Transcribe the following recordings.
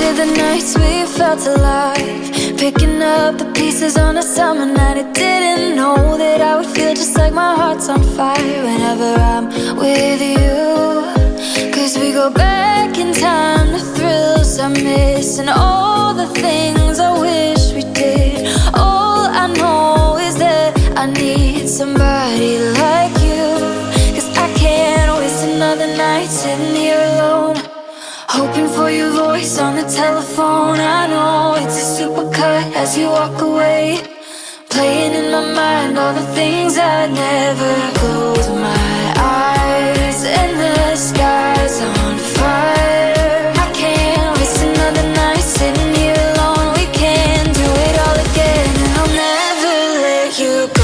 of the nights we felt alive, picking up the pieces on a summer night. I didn't know that I would feel just like my heart's on fire whenever I'm with you. Cause we go back in time to thrills I miss, and all the things I wish we did. All I know is that I need somebody like you. Cause I can't waste another night sitting here alone, hoping for your voice on the telephone. I know it's a supercut as you walk away, playing in my mind all the things I never. Close my eyes and the sky's on fire. I can't waste another night sitting here alone. We can do it all again, and I'll never let you go.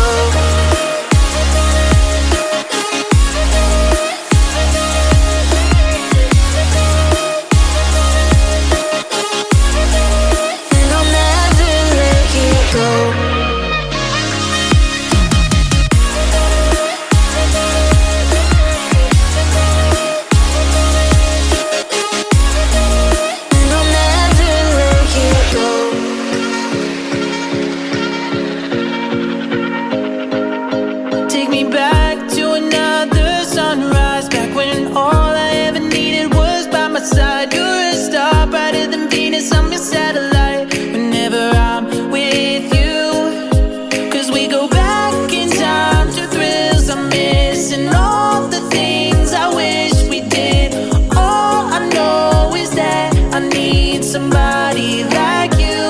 Side, you're a star brighter than Venus. I'm your satellite whenever I'm with you. Cause we go back in time to thrills I miss, and all the things I wish we did. All I know is that I need somebody like you.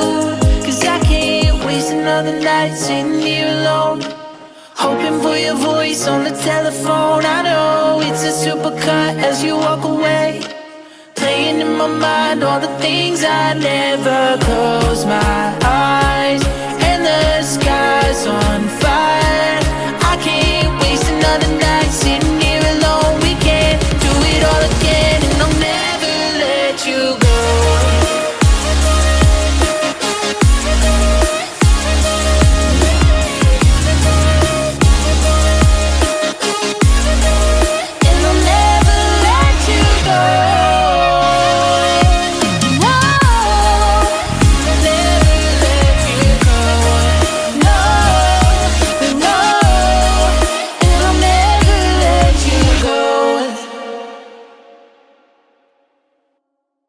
Cause I can't waste another night sitting here alone, hoping for your voice on the telephone. I know it's a supercut as you walk away, playing in my mind all the things I never. Close my eyes and the sky's on fire.